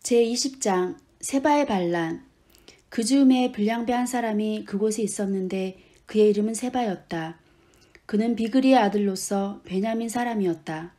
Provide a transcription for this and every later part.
제20장 세바의 반란. 그 즈음에 불량배 한 사람이 그곳에 있었는데 그의 이름은 세바였다. 그는 비그리의 아들로서 베냐민 사람이었다.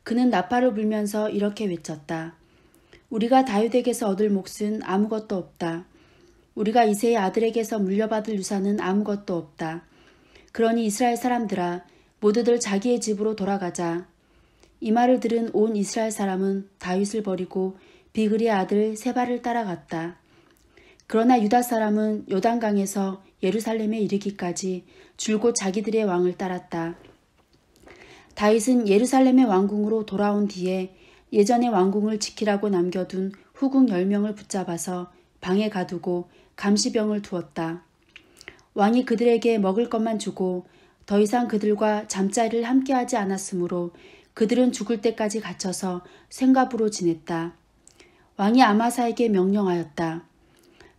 그는 나팔을 불면서 이렇게 외쳤다. 우리가 다윗에게서 얻을 몫은 아무것도 없다. 우리가 이새의 아들에게서 물려받을 유산은 아무것도 없다. 그러니 이스라엘 사람들아, 모두들 자기의 집으로 돌아가자. 이 말을 들은 온 이스라엘 사람은 다윗을 버리고 비그리의 아들 세바를 따라갔다. 그러나 유다 사람은 요단강에서 예루살렘에 이르기까지 줄곧 자기들의 왕을 따랐다. 다윗은 예루살렘의 왕궁으로 돌아온 뒤에 예전의 왕궁을 지키라고 남겨둔 후궁 10명을 붙잡아서 방에 가두고 감시병을 두었다. 왕이 그들에게 먹을 것만 주고 더 이상 그들과 잠자리를 함께하지 않았으므로 그들은 죽을 때까지 갇혀서 생갑으로 지냈다. 왕이 아마사에게 명령하였다.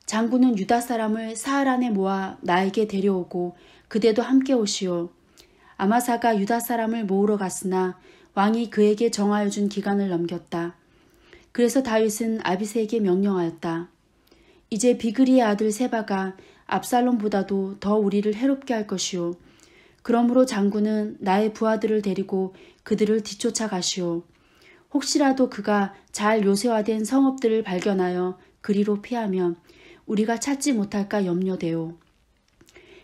장군은 유다 사람을 사흘 안에 모아 나에게 데려오고 그대도 함께 오시오. 아마사가 유다 사람을 모으러 갔으나 왕이 그에게 정하여 준 기간을 넘겼다. 그래서 다윗은 아비새에게 명령하였다. 이제 비그리의 아들 세바가 압살롬보다도 더 우리를 해롭게 할 것이오. 그러므로 장군은 나의 부하들을 데리고 그들을 뒤쫓아 가시오. 혹시라도 그가 잘 요새화된 성읍들을 발견하여 그리로 피하면 우리가 찾지 못할까 염려되오.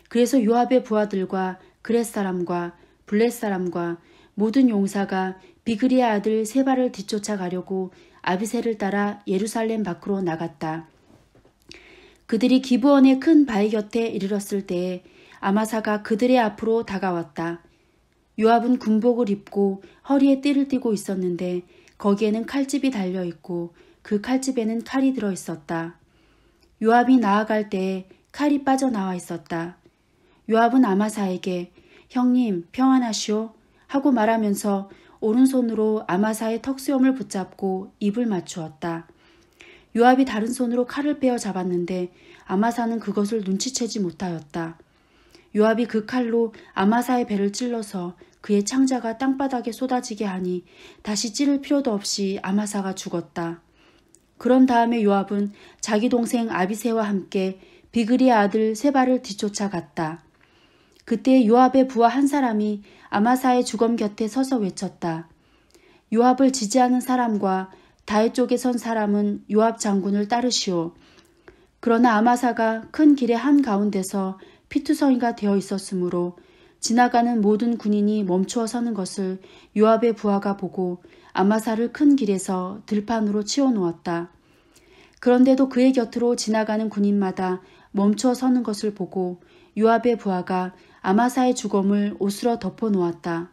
그래서 요압의 부하들과 그렛 사람과 블렛 사람과 모든 용사가 비그리의 아들 세바를 뒤쫓아 가려고 아비새를 따라 예루살렘 밖으로 나갔다. 그들이 기브온의 큰 바위 곁에 이르렀을 때에 아마사가 그들의 앞으로 다가왔다. 요압은 군복을 입고 허리에 띠를 띠고 있었는데 거기에는 칼집이 달려있고 그 칼집에는 칼이 들어있었다. 요압이 나아갈 때에 칼이 빠져나와 있었다. 요압은 아마사에게 형님 평안하시오 하고 말하면서 오른손으로 아마사의 턱수염을 붙잡고 입을 맞추었다. 요압이 다른 손으로 칼을 빼어 잡았는데 아마사는 그것을 눈치채지 못하였다. 요압이 그 칼로 아마사의 배를 찔러서 그의 창자가 땅바닥에 쏟아지게 하니 다시 찌를 필요도 없이 아마사가 죽었다. 그런 다음에 요압은 자기 동생 아비새와 함께 비그리의 아들 세바를 뒤쫓아 갔다. 그때 요압의 부하 한 사람이 아마사의 주검 곁에 서서 외쳤다. 요압을 지지하는 사람과 다윗 쪽에 선 사람은 요압 장군을 따르시오. 그러나 아마사가 큰 길의 한가운데서 피투성이가 되어 있었으므로 지나가는 모든 군인이 멈추어 서는 것을 요압의 부하가 보고 아마사를 큰 길에서 들판으로 치워놓았다. 그런데도 그의 곁으로 지나가는 군인마다 멈추어 서는 것을 보고 요압의 부하가 아마사의 주검을 옷으로 덮어놓았다.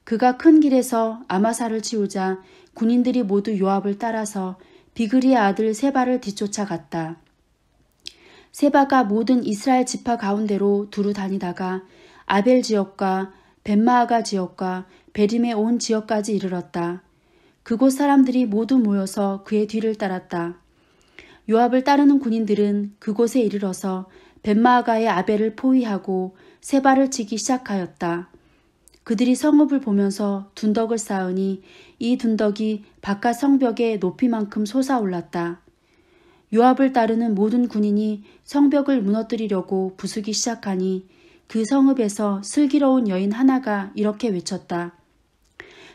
그가 큰 길에서 아마사를 치우자 군인들이 모두 요압을 따라서 비그리의 아들 세바를 뒤쫓아 갔다. 세바가 모든 이스라엘 지파 가운데로 두루 다니다가 아벨 지역과 벳마아가 지역과 베림의 온 지역까지 이르렀다. 그곳 사람들이 모두 모여서 그의 뒤를 따랐다. 요압을 따르는 군인들은 그곳에 이르러서 벳마아가의 아벨을 포위하고 세바를 치기 시작하였다. 그들이 성읍을 보면서 둔덕을 쌓으니 이 둔덕이 바깥 성벽의 높이만큼 솟아올랐다. 요압을 따르는 모든 군인이 성벽을 무너뜨리려고 부수기 시작하니 그 성읍에서 슬기로운 여인 하나가 이렇게 외쳤다.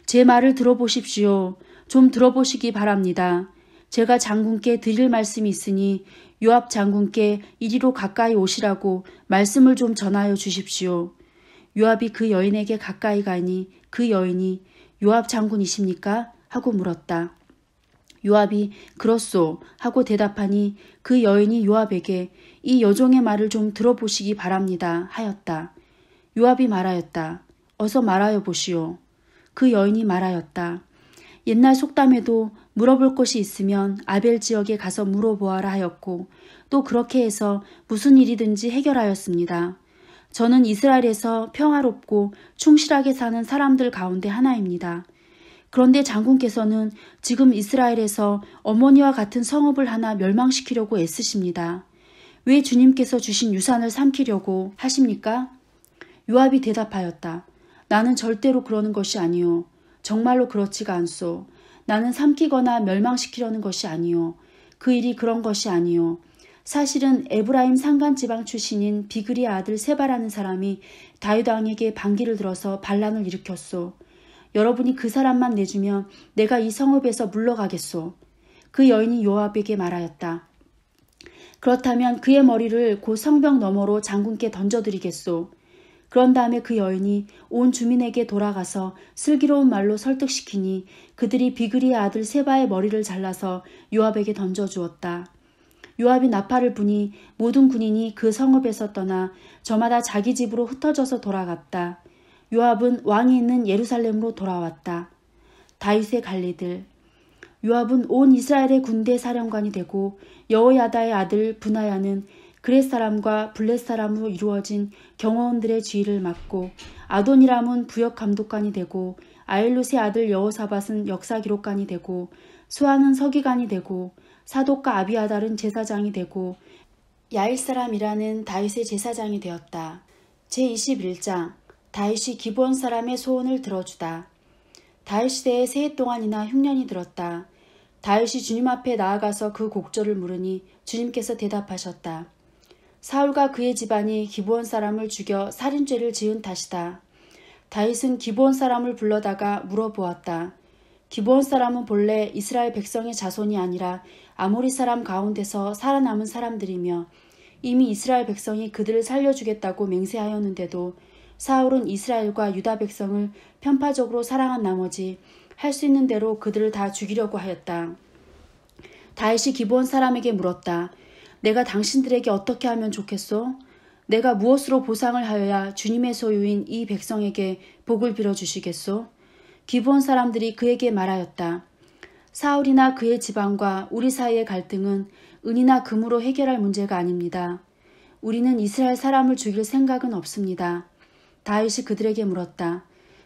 제 말을 들어보십시오. 좀 들어보시기 바랍니다. 제가 장군께 드릴 말씀이 있으니 요압 장군께 이리로 가까이 오시라고 말씀을 좀 전하여 주십시오. 요압이 그 여인에게 가까이 가니 그 여인이 요압 장군이십니까? 하고 물었다. 요압이 그렇소 하고 대답하니 그 여인이 요압에게 이 여종의 말을 좀 들어보시기 바랍니다 하였다. 요압이 말하였다. 어서 말하여 보시오. 그 여인이 말하였다. 옛날 속담에도 물어볼 것이 있으면 아벨 지역에 가서 물어보아라 하였고 또 그렇게 해서 무슨 일이든지 해결하였습니다. 저는 이스라엘에서 평화롭고 충실하게 사는 사람들 가운데 하나입니다. 그런데 장군께서는 지금 이스라엘에서 어머니와 같은 성읍을 하나 멸망시키려고 애쓰십니다. 왜 주님께서 주신 유산을 삼키려고 하십니까? 요압이 대답하였다. 나는 절대로 그러는 것이 아니오. 정말로 그렇지가 않소. 나는 삼키거나 멸망시키려는 것이 아니요. 그 일이 그런 것이 아니요. 사실은 에브라임 산간 지방 출신인 비그리의 아들 세바라는 사람이 다윗 왕에게 반기를 들어서 반란을 일으켰소. 여러분이 그 사람만 내주면 내가 이 성읍에서 물러가겠소. 그 여인이 요압에게 말하였다. 그렇다면 그의 머리를 곧 성벽 너머로 장군께 던져드리겠소. 그런 다음에 그 여인이 온 주민에게 돌아가서 슬기로운 말로 설득시키니 그들이 비그리의 아들 세바의 머리를 잘라서 요압에게 던져주었다. 요압이 나팔을 부니 모든 군인이 그 성읍에서 떠나 저마다 자기 집으로 흩어져서 돌아갔다. 요압은 왕이 있는 예루살렘으로 돌아왔다. 다윗의 관리들. 요압은 온 이스라엘의 군대 사령관이 되고 여호야다의 아들 브나야는 그렛 사람과 블렛 사람으로 이루어진 경호원들의 지휘를 맡고 아도니람은 부역 감독관이 되고 아일룻의 아들 여호사밧은 역사 기록관이 되고 수아는 서기관이 되고 사독과 아비아달은 제사장이 되고 야일 사람이라는 다윗의 제사장이 되었다. 제21장 다윗이 기브온 사람의 소원을 들어주다. 다윗 시대에 세 해 동안이나 흉년이 들었다. 다윗이 주님 앞에 나아가서 그 곡절을 물으니 주님께서 대답하셨다. 사울과 그의 집안이 기브온 사람을 죽여 살인죄를 지은 탓이다. 다윗은 기브온 사람을 불러다가 물어보았다. 기브온 사람은 본래 이스라엘 백성의 자손이 아니라 아모리 사람 가운데서 살아남은 사람들이며 이미 이스라엘 백성이 그들을 살려주겠다고 맹세하였는데도 사울은 이스라엘과 유다 백성을 편파적으로 사랑한 나머지 할 수 있는 대로 그들을 다 죽이려고 하였다. 다윗이 기브온 사람에게 물었다. 내가 당신들에게 어떻게 하면 좋겠소? 내가 무엇으로 보상을 하여야 주님의 소유인 이 백성에게 복을 빌어주시겠소? 기브온 사람들이 그에게 말하였다. 사울이나 그의 지방과 우리 사이의 갈등은 은이나 금으로 해결할 문제가 아닙니다. 우리는 이스라엘 사람을 죽일 생각은 없습니다. 다윗이 그들에게 물었다.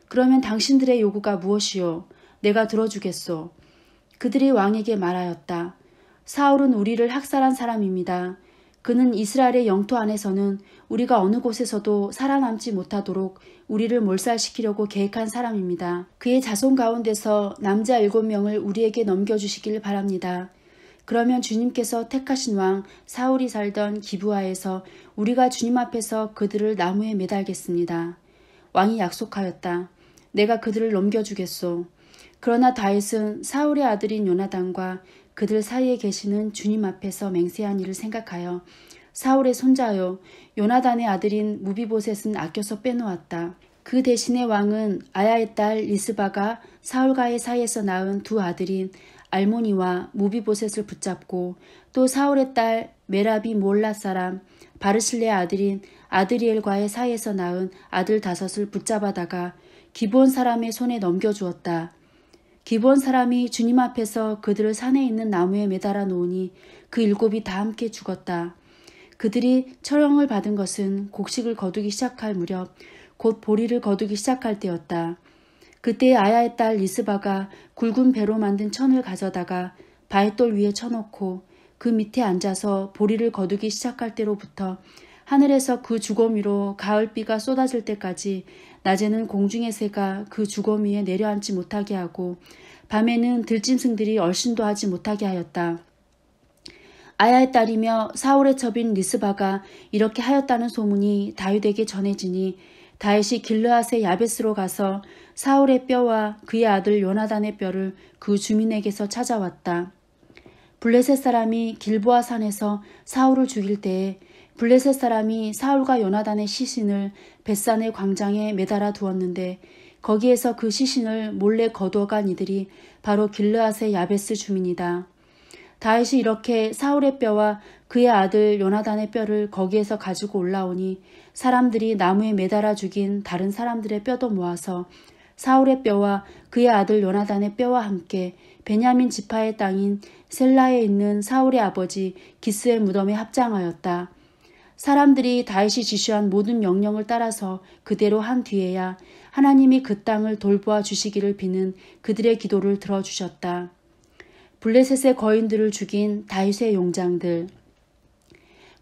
그러면 당신들의 요구가 무엇이요? 내가 들어주겠소. 그들이 왕에게 말하였다. 사울은 우리를 학살한 사람입니다. 그는 이스라엘의 영토 안에서는 우리가 어느 곳에서도 살아남지 못하도록 우리를 몰살시키려고 계획한 사람입니다. 그의 자손 가운데서 남자 7명을 우리에게 넘겨주시길 바랍니다. 그러면 주님께서 택하신 왕 사울이 살던 기브아에서 우리가 주님 앞에서 그들을 나무에 매달겠습니다. 왕이 약속하였다. 내가 그들을 넘겨주겠소. 그러나 다윗은 사울의 아들인 요나단과 그들 사이에 계시는 주님 앞에서 맹세한 일을 생각하여 사울의 손자요 요나단의 아들인 무비보셋은 아껴서 빼놓았다. 그 대신에 왕은 아야의 딸 리스바가 사울과의 사이에서 낳은 두 아들인 알모니와 무비보셋을 붙잡고 또 사울의 딸 메라비 몰라 사람 바르실레의 아들인 아드리엘과의 사이에서 낳은 아들 5을 붙잡아다가 기브온 사람의 손에 넘겨주었다. 기브온 사람이 주님 앞에서 그들을 산에 있는 나무에 매달아 놓으니 그 7이 다 함께 죽었다. 그들이 처형을 받은 것은 곡식을 거두기 시작할 무렵 곧 보리를 거두기 시작할 때였다. 그때 아야의 딸 리스바가 굵은 배로 만든 천을 가져다가 바윗돌 위에 쳐놓고 그 밑에 앉아서 보리를 거두기 시작할 때로부터 하늘에서 그 주검 위로 가을비가 쏟아질 때까지 낮에는 공중의 새가 그 주검 위에 내려앉지 못하게 하고 밤에는 들짐승들이 얼씬도 하지 못하게 하였다. 아야의 딸이며 사울의 첩인 리스바가 이렇게 하였다는 소문이 다윗에게 전해지니 다윗이 길르앗의 야베스로 가서 사울의 뼈와 그의 아들 요나단의 뼈를 그 주민에게서 찾아왔다. 블레셋 사람이 길보아 산에서 사울을 죽일 때에 블레셋 사람이 사울과 요나단의 시신을 벳산의 광장에 매달아 두었는데 거기에서 그 시신을 몰래 거두어간 이들이 바로 길르앗의 야베스 주민이다. 다윗이 이렇게 사울의 뼈와 그의 아들 요나단의 뼈를 거기에서 가지고 올라오니 사람들이 나무에 매달아 죽인 다른 사람들의 뼈도 모아서 사울의 뼈와 그의 아들 요나단의 뼈와 함께 베냐민 지파의 땅인 셀라에 있는 사울의 아버지 기스의 무덤에 합장하였다. 사람들이 다윗이 지시한 모든 명령을 따라서 그대로 한 뒤에야 하나님이 그 땅을 돌보아 주시기를 비는 그들의 기도를 들어주셨다. 블레셋의 거인들을 죽인 다윗의 용장들.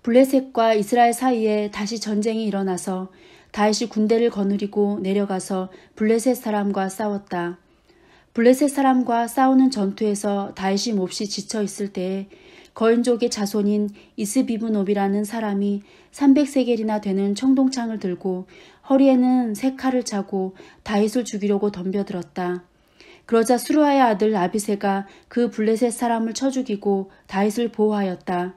블레셋과 이스라엘 사이에 다시 전쟁이 일어나서 다윗이 군대를 거느리고 내려가서 블레셋 사람과 싸웠다. 블레셋 사람과 싸우는 전투에서 다윗이 몹시 지쳐 있을 때에 거인족의 자손인 이스비브노비라는 사람이 300세겔이나 되는 청동창을 들고 허리에는 세 칼을 차고 다윗을 죽이려고 덤벼들었다. 그러자 수르아의 아들 아비새가 그 블레셋 사람을 쳐 죽이고 다윗을 보호하였다.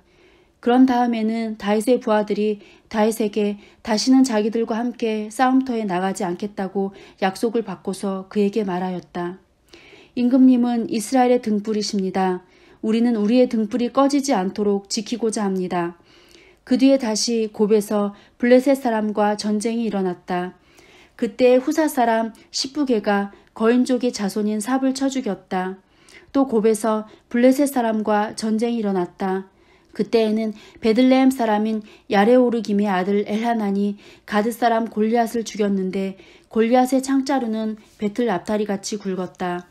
그런 다음에는 다윗의 부하들이 다윗에게 다시는 자기들과 함께 싸움터에 나가지 않겠다고 약속을 받고서 그에게 말하였다. 임금님은 이스라엘의 등불이십니다. 우리는 우리의 등불이 꺼지지 않도록 지키고자 합니다. 그 뒤에 다시 곱에서 블레셋 사람과 전쟁이 일어났다. 그때 후사 사람 시브게가 거인족의 자손인 삽을 쳐 죽였다. 또 곱에서 블레셋 사람과 전쟁이 일어났다. 그때에는 베들레헴 사람인 야레오르김의 아들 엘하난이 가드 사람 골리앗을 죽였는데 골리앗의 창자루는 배틀 앞다리같이 굵었다.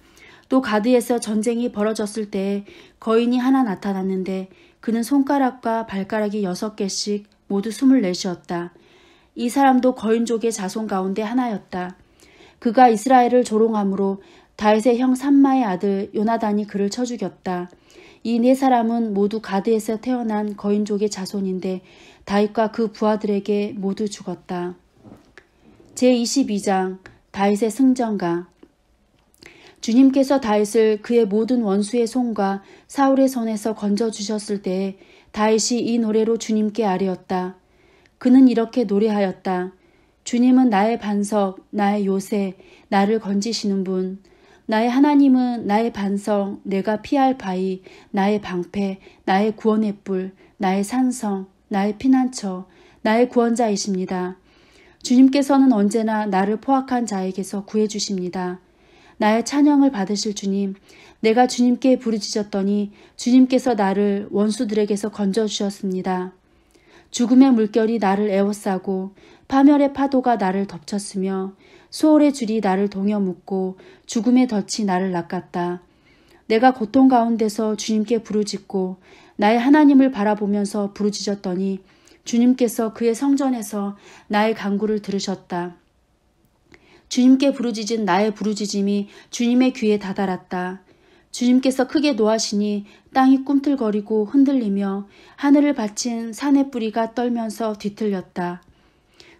또 가드에서 전쟁이 벌어졌을 때에 거인이 하나 나타났는데 그는 손가락과 발가락이 6개씩 모두 24이었다. 이 사람도 거인족의 자손 가운데 하나였다. 그가 이스라엘을 조롱함으로 다윗의 형 삼마의 아들 요나단이 그를 쳐 죽였다. 이 네 사람은 모두 가드에서 태어난 거인족의 자손인데 다윗과 그 부하들에게 모두 죽었다. 제22장 다윗의 승전가. 주님께서 다윗을 그의 모든 원수의 손과 사울의 손에서 건져주셨을 때에 다윗이 이 노래로 주님께 아뢰었다. 그는 이렇게 노래하였다. 주님은 나의 반석, 나의 요새, 나를 건지시는 분. 나의 하나님은 나의 반석, 내가 피할 바위, 나의 방패, 나의 구원의 뿔, 나의 산성, 나의 피난처, 나의 구원자이십니다. 주님께서는 언제나 나를 포악한 자에게서 구해주십니다. 나의 찬양을 받으실 주님, 내가 주님께 부르짖었더니 주님께서 나를 원수들에게서 건져주셨습니다. 죽음의 물결이 나를 에워싸고 파멸의 파도가 나를 덮쳤으며 수월의 줄이 나를 동여 묶고 죽음의 덫이 나를 낚았다. 내가 고통 가운데서 주님께 부르짖고 나의 하나님을 바라보면서 부르짖었더니 주님께서 그의 성전에서 나의 간구를 들으셨다. 주님께 부르짖은 나의 부르짖음이 주님의 귀에 다다랐다. 주님께서 크게 노하시니 땅이 꿈틀거리고 흔들리며 하늘을 받친 산의 뿌리가 떨면서 뒤틀렸다.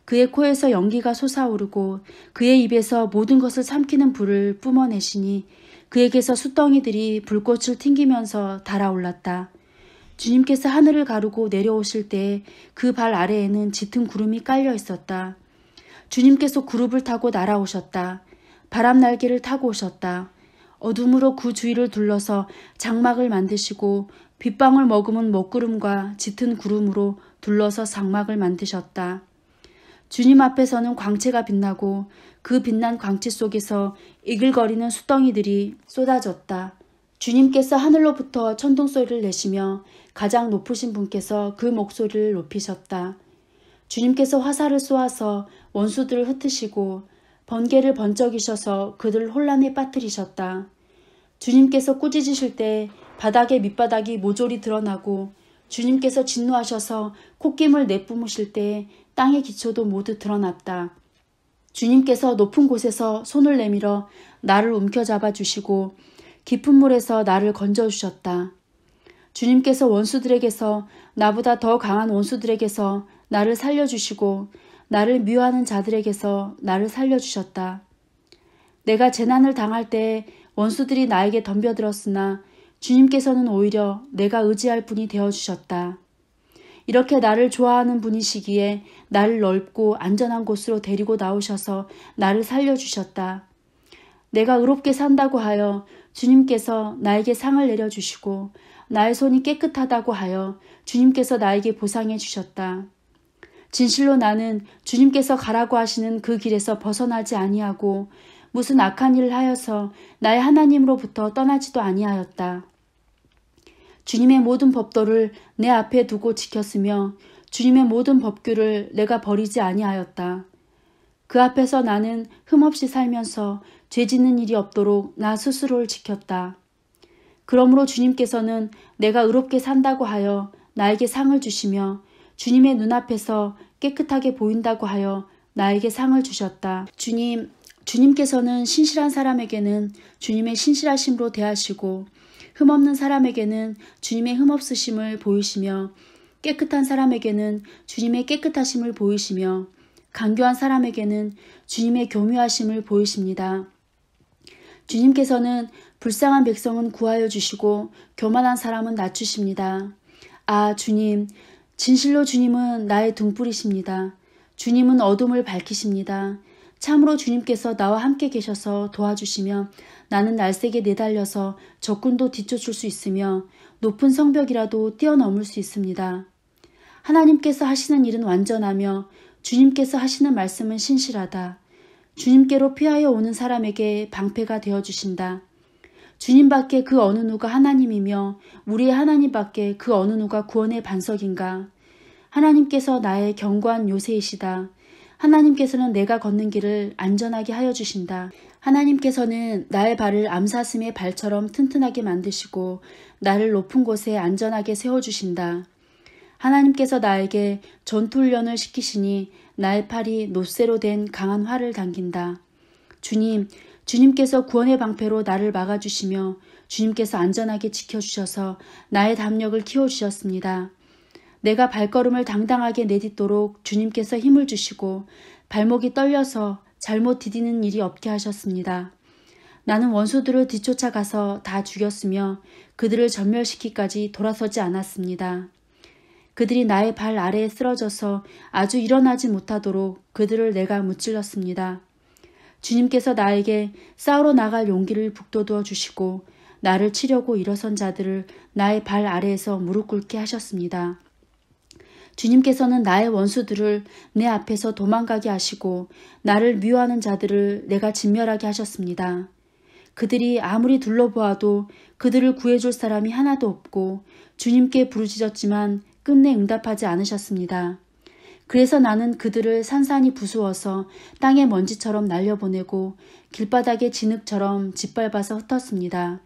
그의 코에서 연기가 솟아오르고 그의 입에서 모든 것을 삼키는 불을 뿜어내시니 그에게서 숯덩이들이 불꽃을 튕기면서 달아올랐다. 주님께서 하늘을 가르고 내려오실 때 그 발 아래에는 짙은 구름이 깔려 있었다. 주님께서 구름을 타고 날아오셨다. 바람 날개를 타고 오셨다. 어둠으로 그 주위를 둘러서 장막을 만드시고 빗방울 머금은 먹구름과 짙은 구름으로 둘러서 장막을 만드셨다. 주님 앞에서는 광채가 빛나고 그 빛난 광채 속에서 이글거리는 숫덩이들이 쏟아졌다. 주님께서 하늘로부터 천둥소리를 내시며 가장 높으신 분께서 그 목소리를 높이셨다. 주님께서 화살을 쏘아서 원수들을 흩으시고 번개를 번쩍이셔서 그들을 혼란에 빠뜨리셨다. 주님께서 꾸짖으실 때 바닥의 밑바닥이 모조리 드러나고 주님께서 진노하셔서 콧김을 내뿜으실 때 땅의 기초도 모두 드러났다. 주님께서 높은 곳에서 손을 내밀어 나를 움켜잡아 주시고 깊은 물에서 나를 건져주셨다. 주님께서 원수들에게서 나보다 더 강한 원수들에게서 나를 살려주시고 나를 미워하는 자들에게서 나를 살려주셨다. 내가 재난을 당할 때 원수들이 나에게 덤벼들었으나 주님께서는 오히려 내가 의지할 분이 되어주셨다. 이렇게 나를 좋아하는 분이시기에 나를 넓고 안전한 곳으로 데리고 나오셔서 나를 살려주셨다. 내가 의롭게 산다고 하여 주님께서 나에게 상을 내려주시고 나의 손이 깨끗하다고 하여 주님께서 나에게 보상해 주셨다. 진실로 나는 주님께서 가라고 하시는 그 길에서 벗어나지 아니하고 무슨 악한 일을 하여서 나의 하나님으로부터 떠나지도 아니하였다. 주님의 모든 법도를 내 앞에 두고 지켰으며 주님의 모든 법규를 내가 버리지 아니하였다. 그 앞에서 나는 흠없이 살면서 죄 짓는 일이 없도록 나 스스로를 지켰다. 그러므로 주님께서는 내가 의롭게 산다고 하여 나에게 상을 주시며 주님의 눈앞에서 깨끗하게 보인다고 하여 나에게 상을 주셨다. 주님, 주님께서는 신실한 사람에게는 주님의 신실하심으로 대하시고 흠없는 사람에게는 주님의 흠없으심을 보이시며 깨끗한 사람에게는 주님의 깨끗하심을 보이시며 간교한 사람에게는 주님의 교묘하심을 보이십니다. 주님께서는 불쌍한 백성은 구하여 주시고 교만한 사람은 낮추십니다. 아, 주님, 진실로 주님은 나의 등불이십니다. 주님은 어둠을 밝히십니다. 참으로 주님께서 나와 함께 계셔서 도와주시며 나는 날쌔게 내달려서 적군도 뒤쫓을 수 있으며 높은 성벽이라도 뛰어넘을 수 있습니다. 하나님께서 하시는 일은 완전하며 주님께서 하시는 말씀은 신실하다. 주님께로 피하여 오는 사람에게 방패가 되어주신다. 주님밖에 그 어느 누가 하나님이며 우리의 하나님밖에 그 어느 누가 구원의 반석인가. 하나님께서 나의 견고한 요새이시다. 하나님께서는 내가 걷는 길을 안전하게 하여 주신다. 하나님께서는 나의 발을 암사슴의 발처럼 튼튼하게 만드시고 나를 높은 곳에 안전하게 세워주신다. 하나님께서 나에게 전투훈련을 시키시니 나의 팔이 놋쇠로 된 강한 활을 당긴다. 주님께서 구원의 방패로 나를 막아주시며 주님께서 안전하게 지켜주셔서 나의 담력을 키워주셨습니다. 내가 발걸음을 당당하게 내딛도록 주님께서 힘을 주시고 발목이 떨려서 잘못 디디는 일이 없게 하셨습니다. 나는 원수들을 뒤쫓아가서 다 죽였으며 그들을 전멸시키기까지 돌아서지 않았습니다. 그들이 나의 발 아래에 쓰러져서 아주 일어나지 못하도록 그들을 내가 무찔렀습니다. 주님께서 나에게 싸우러 나갈 용기를 북돋워 주시고 나를 치려고 일어선 자들을 나의 발 아래에서 무릎 꿇게 하셨습니다. 주님께서는 나의 원수들을 내 앞에서 도망가게 하시고 나를 미워하는 자들을 내가 진멸하게 하셨습니다. 그들이 아무리 둘러보아도 그들을 구해줄 사람이 하나도 없고 주님께 부르짖었지만 끝내 응답하지 않으셨습니다. 그래서 나는 그들을 산산이 부수어서 땅의 먼지처럼 날려보내고 길바닥의 진흙처럼 짓밟아서 흩었습니다.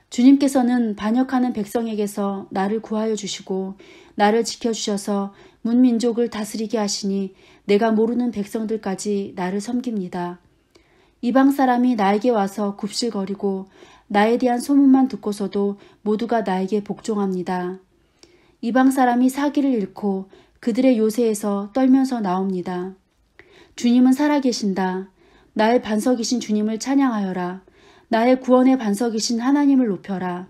주님께서는 반역하는 백성에게서 나를 구하여 주시고 나를 지켜주셔서 문민족을 다스리게 하시니 내가 모르는 백성들까지 나를 섬깁니다. 이방 사람이 나에게 와서 굽실거리고 나에 대한 소문만 듣고서도 모두가 나에게 복종합니다. 이방 사람이 사기를 잃고 그들의 요새에서 떨면서 나옵니다. 주님은 살아계신다. 나의 반석이신 주님을 찬양하여라. 나의 구원의 반석이신 하나님을 높여라.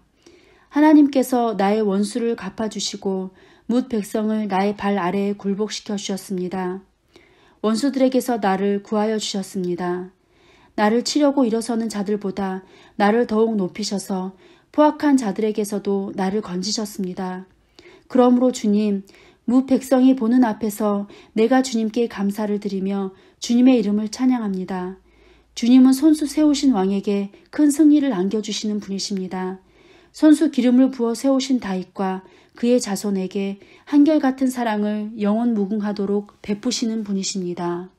하나님께서 나의 원수를 갚아주시고 뭇 백성을 나의 발 아래에 굴복시켜 주셨습니다. 원수들에게서 나를 구하여 주셨습니다. 나를 치려고 일어서는 자들보다 나를 더욱 높이셔서 포악한 자들에게서도 나를 건지셨습니다. 그러므로 주님, 무 백성이 보는 앞에서 내가 주님께 감사를 드리며 주님의 이름을 찬양합니다. 주님은 손수 세우신 왕에게 큰 승리를 안겨주시는 분이십니다. 손수 기름을 부어 세우신 다윗과 그의 자손에게 한결같은 사랑을 영원 무궁하도록 베푸시는 분이십니다.